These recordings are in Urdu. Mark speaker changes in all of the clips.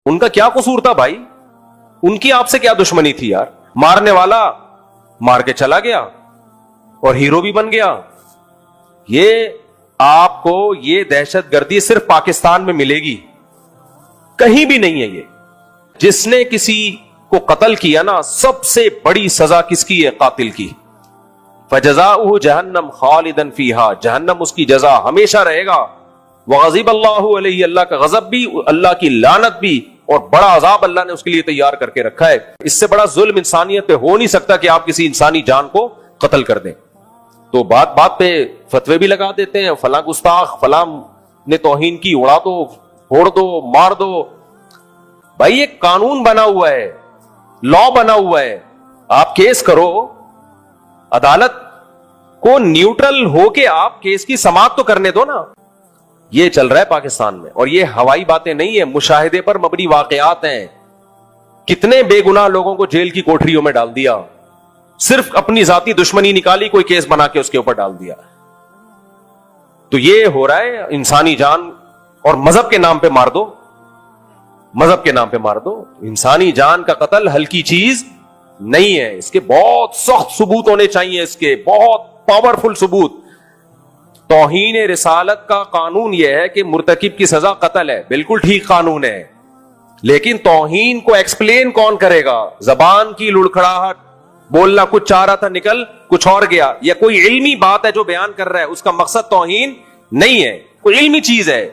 Speaker 1: ان کا کیا قصور تھا بھائی؟ ان کی آپ سے کیا دشمنی تھی یار؟ مارنے والا مار کے چلا گیا اور ہیرو بھی بن گیا. یہ آپ کو یہ دہشت گردی صرف پاکستان میں ملے گی, کہیں بھی نہیں ہے. یہ جس نے کسی کو قتل کیا نا, سب سے بڑی سزا کس کی ہے؟ قاتل کی. فجزاؤہ جہنم خالدن فیہا, جہنم اس کی جزا ہمیشہ رہے گا. وغضب اللہ علیہ, اللہ کا غضب بھی, اللہ کی لعنت بھی, اور بڑا عذاب اللہ نے اس کے لیے تیار کر کے رکھا ہے. اس سے بڑا ظلم انسانیت پہ ہو نہیں سکتا کہ آپ کسی انسانی جان کو قتل کر دیں. تو بات بات پہ فتوے بھی لگا دیتے ہیں, فلاں گستاخ, فلاں نے توہین کی, اڑا دو, پھوڑ دو, مار دو. بھائی ایک قانون بنا ہوا ہے, لا بنا ہوا ہے, آپ کیس کرو, عدالت کو نیوٹرل ہو کے آپ کیس کی سماعت تو کرنے دو نا. یہ چل رہا ہے پاکستان میں, اور یہ ہوائی باتیں نہیں ہیں, مشاہدے پر مبنی واقعات ہیں. کتنے بے گناہ لوگوں کو جیل کی کوٹریوں میں ڈال دیا, صرف اپنی ذاتی دشمنی نکالی, کوئی کیس بنا کے اس کے اوپر ڈال دیا. تو یہ ہو رہا ہے انسانی جان, اور مذہب کے نام پہ مار دو, مذہب کے نام پہ مار دو. انسانی جان کا قتل ہلکی چیز نہیں ہے, اس کے بہت سخت ثبوت ہونے چاہیے, اس کے بہت پاورفل ثبوت. توہین رسالت کا قانون یہ ہے کہ مرتکب کی سزا قتل ہے, بالکل ٹھیک قانون ہے, لیکن توہین کو ایکسپلین کون کرے گا؟ زبان کی لڑکھڑاہٹ, بولنا کچھ چاہ رہا تھا نکل کچھ اور گیا, یا کوئی علمی بات ہے جو بیان کر رہا ہے, اس کا مقصد توہین نہیں ہے, کوئی علمی چیز ہے.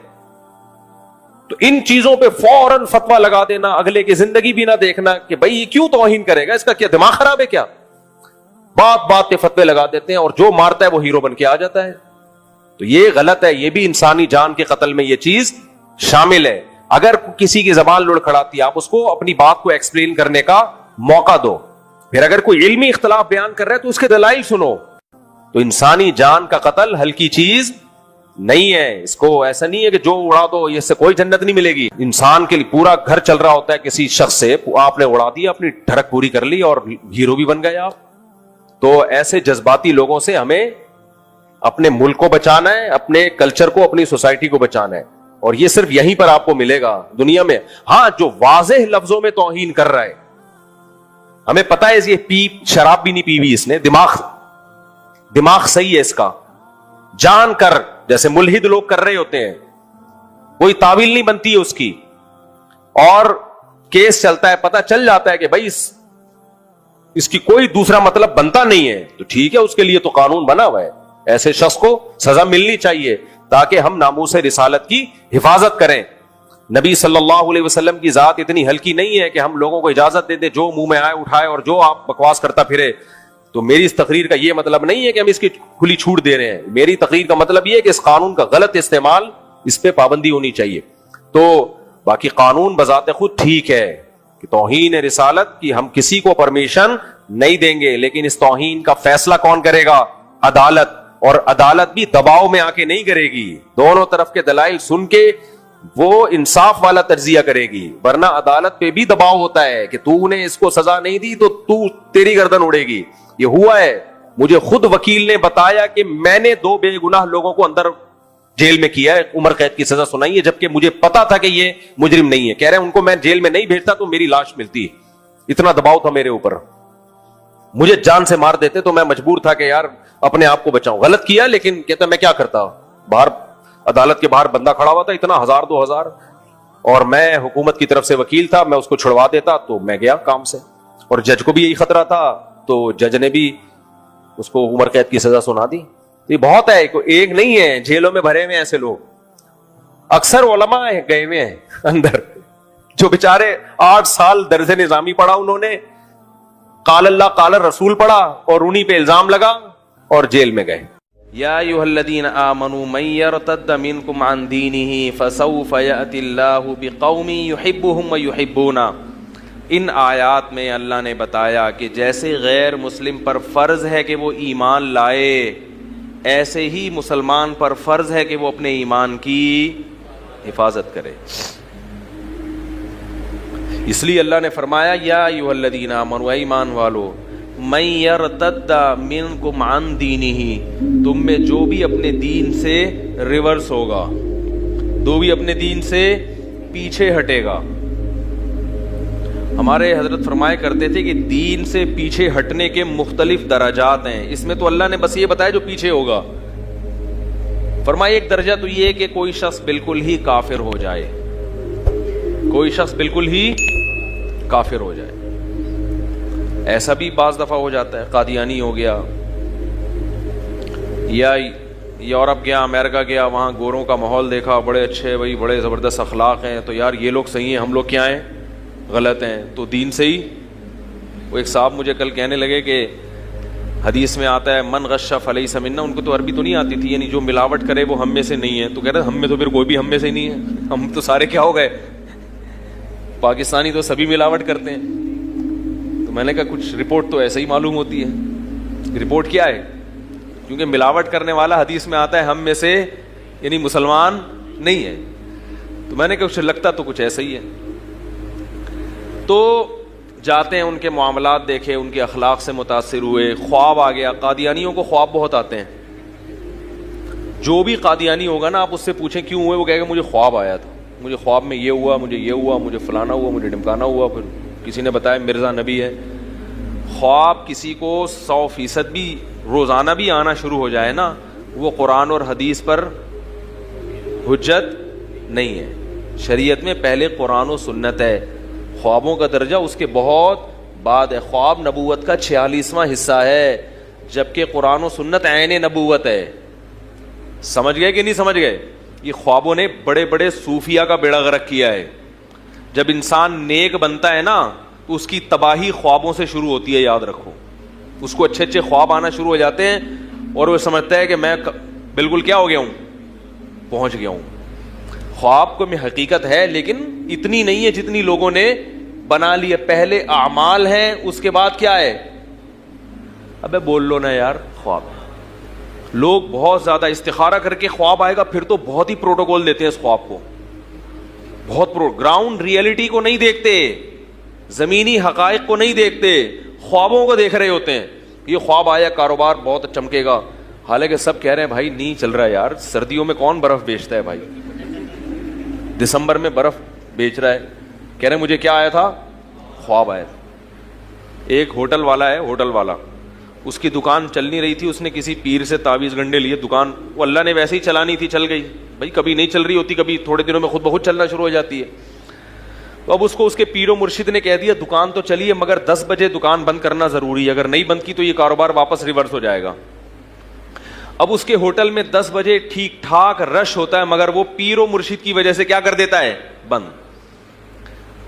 Speaker 1: تو ان چیزوں پہ فوراً فتویٰ لگا دینا, اگلے کی زندگی بھی نہ دیکھنا کہ بھائی یہ کیوں توہین کرے گا, اس کا کیا دماغ خراب ہے کیا؟ بات بات پہ فتوے لگا دیتے ہیں, اور جو مارتا ہے وہ ہیرو بن کے آ جاتا ہے. تو یہ غلط ہے, یہ بھی انسانی جان کے قتل میں یہ چیز شامل ہے. اگر کسی کی زبان لڑکھڑاتی ہے, آپ اس کو اپنی بات کو ایکسپلین کرنے کا موقع دو. پھر اگر کوئی علمی اختلاف بیان کر رہا ہے تو اس کے دلائل سنو. تو انسانی جان کا قتل ہلکی چیز نہیں ہے. اس کو ایسا نہیں ہے کہ جو اڑا دو اس سے کوئی جنت نہیں ملے گی. انسان کے لیے پورا گھر چل رہا ہوتا ہے کسی شخص سے, آپ نے اڑا دیا, اپنی ٹھڑک پوری کر لی اور ہیرو بھی بن گئے آپ. تو ایسے جذباتی لوگوں سے ہمیں اپنے ملک کو بچانا ہے, اپنے کلچر کو, اپنی سوسائٹی کو بچانا ہے, اور یہ صرف یہیں پر آپ کو ملے گا دنیا میں. ہاں, جو واضح لفظوں میں توہین کر رہا ہے, ہمیں پتا ہے یہ شراب بھی نہیں پی ہوئی اس نے, دماغ صحیح ہے اس کا, جان کر, جیسے ملحد لوگ کر رہے ہوتے ہیں, کوئی تعویل نہیں بنتی ہے اس کی, اور کیس چلتا ہے, پتا چل جاتا ہے کہ بھائی اس کی کوئی دوسرا مطلب بنتا نہیں ہے, تو ٹھیک ہے, اس کے لیے تو قانون بنا ہوا ہے. ایسے شخص کو سزا ملنی چاہیے تاکہ ہم ناموس رسالت کی حفاظت کریں. نبی صلی اللہ علیہ وسلم کی ذات اتنی ہلکی نہیں ہے کہ ہم لوگوں کو اجازت دے دیں جو منہ میں آئے اٹھائے اور جو آپ بکواس کرتا پھرے. تو میری اس تقریر کا یہ مطلب نہیں ہے کہ ہم اس کی کھلی چھوٹ دے رہے ہیں. میری تقریر کا مطلب یہ ہے کہ اس قانون کا غلط استعمال, اس پہ پابندی ہونی چاہیے. تو باقی قانون بذات خود ٹھیک ہے کہ توہین رسالت کی ہم کسی کو پرمیشن نہیں دیں گے, لیکن اس توہین کا فیصلہ کون کرے گا؟ عدالت. اور عدالت بھی دباؤ میں آ کے نہیں کرے گی, دونوں طرف کے دلائل سن کے وہ انصاف والا تجزیہ کرے گی. ورنہ عدالت پہ بھی دباؤ ہوتا ہے کہ تو نے اس کو سزا نہیں دی تو تیری گردن اڑے گی. یہ ہوا ہے, مجھے خود وکیل نے بتایا کہ میں نے 2 بے گناہ لوگوں کو اندر جیل میں کیا ہے, عمر قید کی سزا سنائی ہے, جبکہ مجھے پتا تھا کہ یہ مجرم نہیں ہے. کہہ رہے ہیں ان کو میں جیل میں نہیں بھیجتا تو میری لاش ملتی. اتنا دباؤ تھا میرے اوپر, مجھے جان سے مار دیتے تو میں مجبور تھا کہ یار اپنے آپ کو بچاؤں. غلط کیا, لیکن کہتا میں کیا کرتا, باہر عدالت کے باہر بندہ کھڑا ہوا تھا, اتنا 1000-2000, اور میں حکومت کی طرف سے وکیل تھا, میں اس کو چھڑوا دیتا. تو میں گیا کام سے, اور جج کو بھی یہی خطرہ تھا, تو جج نے بھی اس کو عمر قید کی سزا سنا دی. یہ بہت ہے, ایک نہیں ہے, جیلوں میں بھرے ہوئے ایسے لوگ. اکثر علماء گئے ہوئے ہیں اندر جو بیچارے 8 سال درس نظامی پڑھا انہوں نے, قال اللہ قال رسول پڑھا, اور انہی پہ الزام لگا اور جیل میں گئے. یا ایھا الذین آمنوا من یرتد منکم عن دینہ فسوف یأتی اللہ بقوم یحبهم ویحبونہ. ان آیات میں اللہ نے بتایا کہ جیسے غیر مسلم پر فرض ہے کہ وہ ایمان لائے, ایسے ہی مسلمان پر فرض ہے کہ وہ اپنے ایمان کی حفاظت کرے. اس لیے اللہ نے فرمایا یا ایھا الذین آمنوا, ایمان والو, من یرتد منکم عن دینہ, تم میں جو بھی اپنے دین سے ریورس ہوگا, جو بھی اپنے دین سے پیچھے ہٹے گا, ہمارے حضرت فرمایا کرتے تھے کہ دین سے پیچھے ہٹنے کے مختلف درجات ہیں. اس میں تو اللہ نے بس یہ بتایا جو پیچھے ہوگا. فرمایا ایک درجہ تو یہ کہ کوئی شخص بالکل ہی کافر ہو جائے, کوئی شخص بالکل ہی کافر ہو جائے. ایسا بھی بعض دفعہ ہو جاتا ہے, قادیانی ہو گیا یا یورپ گیا, امریکہ گیا, وہاں گوروں کا ماحول دیکھا, بڑے اچھے بھائی, بڑے زبردست اخلاق ہیں, تو یار یہ لوگ صحیح ہیں, ہم لوگ کیا ہیں, غلط ہیں, تو دین سے ہی. وہ ایک صاحب مجھے کل کہنے لگے کہ حدیث میں آتا ہے من غش فلیس منا. ان کو تو عربی تو نہیں آتی تھی, یعنی جو ملاوٹ کرے وہ ہم میں سے نہیں ہے. تو کہہ رہے ہم میں تو پھر کوئی بھی ہم میں سے نہیں ہے, ہم تو سارے کیا ہو گئے, پاکستانی تو سبھی ملاوٹ کرتے ہیں. تو میں نے کہا کچھ رپورٹ تو ایسے ہی معلوم ہوتی ہے. رپورٹ کیا ہے؟ کیونکہ ملاوٹ کرنے والا حدیث میں آتا ہے ہم میں سے, یعنی مسلمان نہیں ہے. تو میں نے کہا لگتا تو کچھ ایسا ہی ہے. تو جاتے ہیں, ان کے معاملات دیکھے, ان کے اخلاق سے متاثر ہوئے. خواب آ گیا. قادیانیوں کو خواب بہت آتے ہیں. جو بھی قادیانی ہوگا نا, آپ اس سے پوچھیں کیوں ہوئے, وہ کہے گا مجھے خواب آیا تھا, مجھے خواب میں یہ ہوا, مجھے یہ ہوا, مجھے فلانا ہوا, مجھے ڈمکانا ہوا, پھر کسی نے بتایا مرزا نبی ہے. خواب کسی کو 100% بھی روزانہ بھی آنا شروع ہو جائے نا, وہ قرآن اور حدیث پر حجت نہیں ہے. شریعت میں پہلے قرآن و سنت ہے, خوابوں کا درجہ اس کے بہت بعد ہے. خواب نبوت کا 46واں حصہ ہے, جبکہ قرآن و سنت عین نبوت ہے. سمجھ گئے کہ نہیں سمجھ گئے؟ یہ خوابوں نے بڑے بڑے صوفیہ کا بیڑا غرق کیا ہے. جب انسان نیک بنتا ہے نا, تو اس کی تباہی خوابوں سے شروع ہوتی ہے, یاد رکھو. اس کو اچھے اچھے خواب آنا شروع ہو جاتے ہیں, اور وہ سمجھتا ہے کہ میں بالکل کیا ہو گیا ہوں, پہنچ گیا ہوں. خواب کو میں حقیقت ہے, لیکن اتنی نہیں ہے جتنی لوگوں نے بنا لی ہے. پہلے اعمال ہیں, اس کے بعد کیا ہے, ابے بول لو نا یار, خواب. لوگ بہت زیادہ استخارہ کر کے خواب آئے گا, پھر تو بہت ہی پروٹوکول دیتے ہیں اس خواب کو, بہت گراؤنڈ ریئلٹی کو نہیں دیکھتے, زمینی حقائق کو نہیں دیکھتے, خوابوں کو دیکھ رہے ہوتے ہیں. یہ خواب آیا کاروبار بہت چمکے گا, حالانکہ سب کہہ رہے ہیں بھائی نہیں چل رہا ہے یار, سردیوں میں کون برف بیچتا ہے بھائی, دسمبر میں برف بیچ رہا ہے. کہہ رہے ہیں مجھے کیا آیا تھا, خواب آیا تھا. ایک ہوٹل والا ہے, ہوٹل والا, اس کی دکان چل نہیں رہی تھی, اس نے کسی پیر سے تعویذ گنڈے لیے. دکان وہ اللہ نے ویسے ہی چلانی تھی, چل گئی بھائی, کبھی نہیں چل رہی ہوتی, کبھی تھوڑے دنوں میں خود بخود چلنا شروع ہو جاتی ہے. تو اب اس کو اس کے پیر و مرشد نے کہہ دیا دکان تو چلی ہے, مگر 10 بجے دکان بند کرنا ضروری ہے, اگر نہیں بند کی تو یہ کاروبار واپس ریورس ہو جائے گا. اب اس کے ہوٹل میں 10 بجے ٹھیک ٹھاک رش ہوتا ہے, مگر وہ پیر و مرشد کی وجہ سے کیا کر دیتا ہے, بند.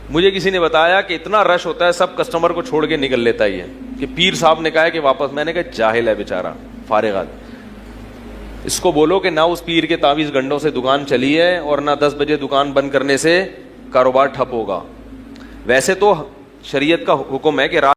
Speaker 1: مجھے کسی نے بتایا کہ اتنا رش ہوتا ہے, سب کسٹمر کو چھوڑ کے نکل لیتا ہے, کہ پیر صاحب نے کہا ہے کہ واپس. میں نے کہا جاہل ہے بیچارہ, فارغ آدمی, اس کو بولو کہ نہ اس پیر کے تعویذ گنڈوں سے دکان چلی ہے, اور نہ 10 بجے دکان بند کرنے سے کاروبار ٹھپ ہوگا. ویسے تو شریعت کا حکم ہے کہ